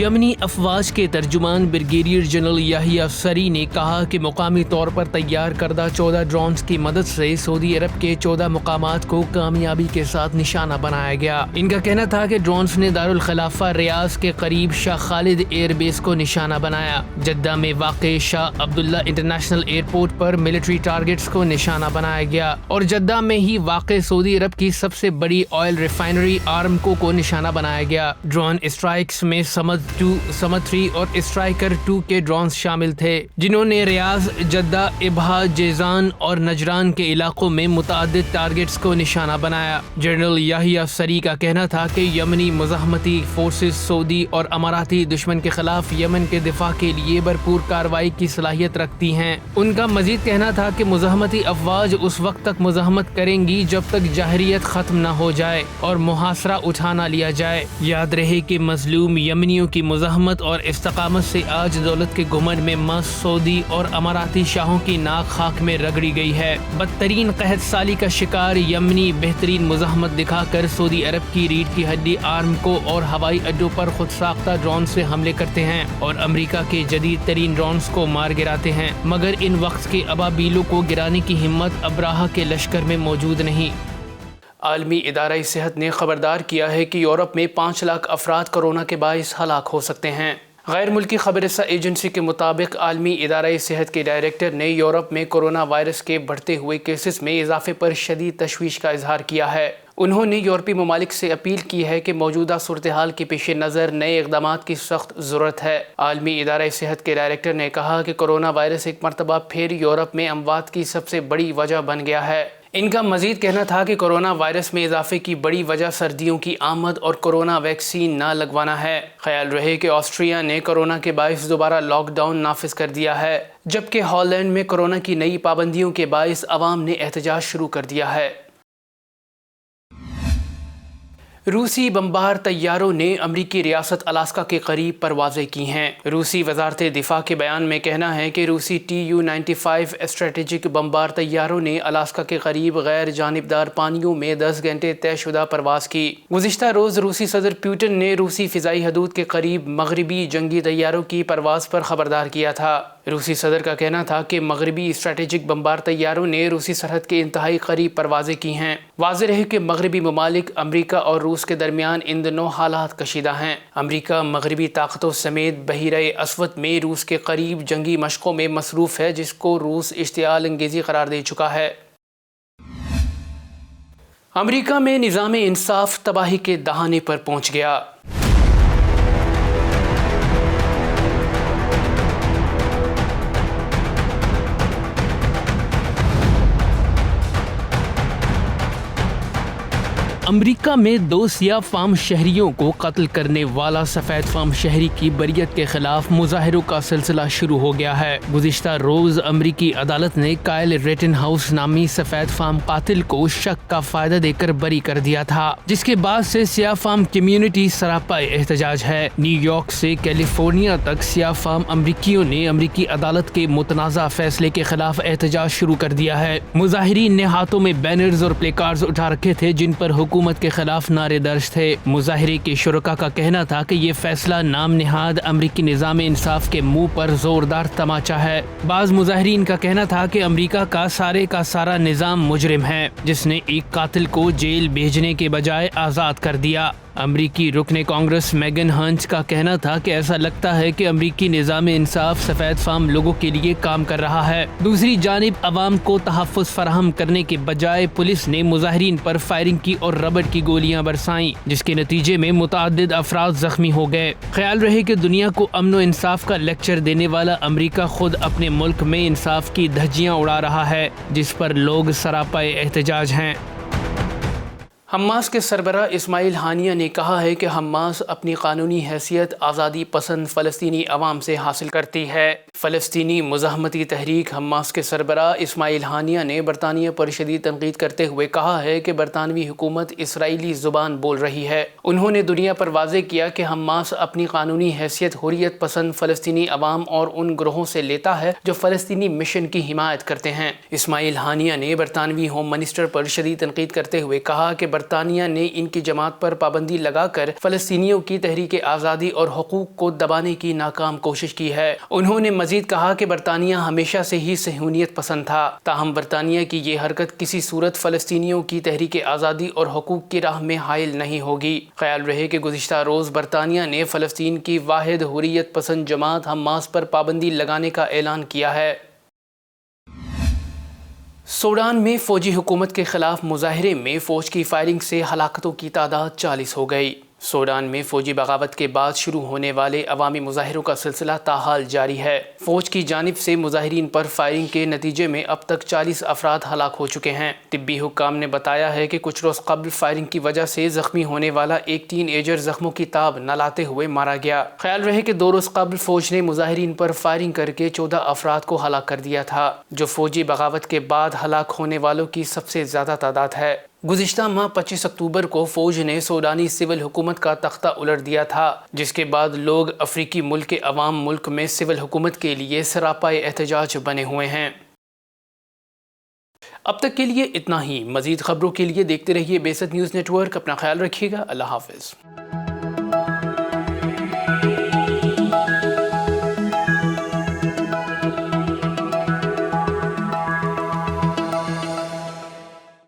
یمنی افواج کے ترجمان بریگیڈیئر جنرل یحییٰ سری نے کہا کہ مقامی طور پر تیار کردہ 14 ڈرونز کی مدد سے سعودی عرب کے 14 مقامات کو کامیابی کے ساتھ نشانہ بنایا گیا۔ ان کا کہنا تھا کہ ڈرونز نے دارالخلافہ ریاض کے قریب شاہ خالد ایئر بیس کو نشانہ بنایا۔ جدہ میں واقع شاہ عبداللہ انٹرنیشنل ایئرپورٹ پر ملٹری ٹارگٹس کو نشانہ بنایا گیا اور جدہ میں ہی واقع سعودی عرب کی سب سے بڑی آئل ریفائنری آرامکو کو نشانہ بنایا گیا۔ ڈرون اسٹرائکس میں سمد 2، سمد 3 اور اسٹرائکر 2 کے ڈرونز شامل تھے، جنہوں نے ریاض، جدہ، ابہا، جیزان اور نجران کے علاقوں میں متعدد ٹارگٹس کو نشانہ بنایا۔ جنرل یحییٰ سری کا کہنا تھا کہ یمنی مزاحمتی فورسز سعودی اور اماراتی دشمن کے خلاف یمن کے دفاع کے لیے بھرپور کارروائی کی صلاحیت رکھتی ہیں۔ ان کا مزید کہنا تھا کہ مزاحمتی افواج اس وقت تک مزاحمت کریں گی جب تک جارحیت ختم نہ ہو جائے اور محاصرہ اٹھا نہ لیا جائے۔ یاد رہے کہ مظلوم یمنیوں کی مزاحمت اور استقامت سے آج دولت کے گھمنڈ میں مست سعودی اور اماراتی شاہوں کی ناک خاک میں رگڑی گئی ہے۔ بدترین قحط سالی کا شکار یمنی بہترین مزاحمت دکھا کر سعودی عرب کی ریڑھ کی ہڈی آرامکو اور ہوائی اڈوں پر خود ساختہ ڈرون سے حملے کرتے ہیں اور امریکہ کے جدید ترین ڈرونز کو مار گراتے ہیں، مگر ان وقت کے ابابیلوں کو گرانے کی ہمت ابراہا کے لشکر میں موجود نہیں۔ عالمی ادارہ صحت نے خبردار کیا ہے کہ یورپ میں 5 لاکھ افراد کورونا کے باعث ہلاک ہو سکتے ہیں۔ غیر ملکی خبر رساں ایجنسی کے مطابق عالمی ادارہ صحت کے ڈائریکٹر نے یورپ میں کورونا وائرس کے بڑھتے ہوئے کیسز میں اضافے پر شدید تشویش کا اظہار کیا ہے۔ انہوں نے یورپی ممالک سے اپیل کی ہے کہ موجودہ صورتحال کے پیش نظر نئے اقدامات کی سخت ضرورت ہے۔ عالمی ادارہ صحت کے ڈائریکٹر نے کہا کہ کورونا وائرس ایک مرتبہ پھر یورپ میں اموات کی سب سے بڑی وجہ بن گیا ہے۔ ان کا مزید کہنا تھا کہ کورونا وائرس میں اضافے کی بڑی وجہ سردیوں کی آمد اور کورونا ویکسین نہ لگوانا ہے۔ خیال رہے کہ آسٹریا نے کورونا کے باعث دوبارہ لاک ڈاؤن نافذ کر دیا ہے، جبکہ ہالینڈ میں کورونا کی نئی پابندیوں کے باعث عوام نے احتجاج شروع کر دیا ہے۔ روسی بمبار طیاروں نے امریکی ریاست الاسکا کے قریب پروازیں کی ہیں۔ روسی وزارت دفاع کے بیان میں کہنا ہے کہ روسی Tu-95 اسٹریٹجک بمبار طیاروں نے الاسکا کے قریب غیر جانبدار پانیوں میں 10 گھنٹے طے شدہ پرواز کی۔ گزشتہ روز روسی صدر پیوٹن نے روسی فضائی حدود کے قریب مغربی جنگی طیاروں کی پرواز پر خبردار کیا تھا۔ روسی صدر کا کہنا تھا کہ مغربی اسٹریٹجک بمبار طیاروں نے روسی سرحد کے انتہائی قریب پروازیں کی ہیں۔ واضح ہے کہ مغربی ممالک امریکہ اور روس کے درمیان ان دنوں حالات کشیدہ ہیں۔ امریکہ مغربی طاقتوں سمیت بحیرہ اسود میں روس کے قریب جنگی مشقوں میں مصروف ہے، جس کو روس اشتعال انگیزی قرار دے چکا ہے۔ امریکہ میں نظام انصاف تباہی کے دہانے پر پہنچ گیا۔ امریکہ میں 2 سیاہ فام شہریوں کو قتل کرنے والا سفید فام شہری کی بریت کے خلاف مظاہروں کا سلسلہ شروع ہو گیا ہے۔ گزشتہ روز امریکی عدالت نے کائل ریٹن ہاؤس نامی سفید فام قاتل کو شک کا فائدہ دے کر بری کر دیا تھا، جس کے بعد سے سیاہ فام کمیونٹی سراپا احتجاج ہے۔ نیو یارک سے کیلیفورنیا تک سیاہ فام امریکیوں نے امریکی عدالت کے متنازع فیصلے کے خلاف احتجاج شروع کر دیا ہے۔ مظاہرین نے ہاتھوں میں بینرز اور پلے کارڈز اٹھا رکھے تھے جن پر حکومت کے خلاف نعرے درج تھے۔ مظاہرے کے شرکا کا کہنا تھا کہ یہ فیصلہ نام نہاد امریکی نظام انصاف کے منہ پر زوردار تماچا ہے۔ بعض مظاہرین کا کہنا تھا کہ امریکہ کا سارا نظام مجرم ہے، جس نے ایک قاتل کو جیل بھیجنے کے بجائے آزاد کر دیا۔ امریکی رکن کانگریس میگن ہنٹ کا کہنا تھا کہ ایسا لگتا ہے کہ امریکی نظام انصاف سفید فام لوگوں کے لیے کام کر رہا ہے۔ دوسری جانب عوام کو تحفظ فراہم کرنے کے بجائے پولیس نے مظاہرین پر فائرنگ کی اور ربڑ کی گولیاں برسائیں، جس کے نتیجے میں متعدد افراد زخمی ہو گئے۔ خیال رہے کہ دنیا کو امن و انصاف کا لیکچر دینے والا امریکہ خود اپنے ملک میں انصاف کی دھجیاں اڑا رہا ہے، جس پر لوگ سراپا احتجاج ہیں۔ حماس کے سربراہ اسماعیل ہانیہ نے کہا ہے کہ حماس اپنی قانونی حیثیت آزادی پسند فلسطینی عوام سے حاصل کرتی ہے۔ فلسطینی مزاحمتی تحریک حماس کے سربراہ اسماعیل ہانیہ نے برطانیہ پر شدید تنقید کرتے ہوئے کہا ہے کہ برطانوی حکومت اسرائیلی زبان بول رہی ہے۔ انہوں نے دنیا پر واضح کیا کہ حماس اپنی قانونی حیثیت حریت پسند فلسطینی عوام اور ان گروہوں سے لیتا ہے جو فلسطینی مشن کی حمایت کرتے ہیں۔ اسماعیل ہانیہ نے برطانوی ہوم منسٹر پر شدید تنقید کرتے ہوئے کہا کہ برطانیہ نے ان کی جماعت پر پابندی لگا کر فلسطینیوں کی تحریک آزادی اور حقوق کو دبانے کی ناکام کوشش کی ہے۔ انہوں نے مزید کہا کہ برطانیہ ہمیشہ سے ہی صہیونیت پسند تھا، تاہم برطانیہ کی یہ حرکت کسی صورت فلسطینیوں کی تحریک آزادی اور حقوق کی راہ میں حائل نہیں ہوگی۔ خیال رہے کہ گزشتہ روز برطانیہ نے فلسطین کی واحد حریت پسند جماعت حماس پر پابندی لگانے کا اعلان کیا ہے۔ سوڈان میں فوجی حکومت کے خلاف مظاہرے میں فوج کی فائرنگ سے ہلاکتوں کی تعداد 40 ہو گئی۔ سوڈان میں فوجی بغاوت کے بعد شروع ہونے والے عوامی مظاہروں کا سلسلہ تاحال جاری ہے۔ فوج کی جانب سے مظاہرین پر فائرنگ کے نتیجے میں اب تک 40 افراد ہلاک ہو چکے ہیں۔ طبی حکام نے بتایا ہے کہ کچھ روز قبل فائرنگ کی وجہ سے زخمی ہونے والا ایک ٹین ایجر زخموں کی تاب نہ لاتے ہوئے مارا گیا۔ خیال رہے کہ 2 روز قبل فوج نے مظاہرین پر فائرنگ کر کے 14 افراد کو ہلاک کر دیا تھا، جو فوجی بغاوت کے بعد ہلاک ہونے والوں کی سب سے زیادہ تعداد ہے۔ گزشتہ ماہ 25 اکتوبر کو فوج نے سوڈانی سول حکومت کا تختہ الٹ دیا تھا، جس کے بعد لوگ افریقی ملک کے عوام ملک میں سول حکومت کے لیے سراپائے احتجاج بنے ہوئے ہیں۔ اب تک کے لیے اتنا ہی۔ مزید خبروں کے لیے دیکھتے رہیے بے ست نیوز نیٹ ورک۔ اپنا خیال رکھیے گا۔ اللہ حافظ۔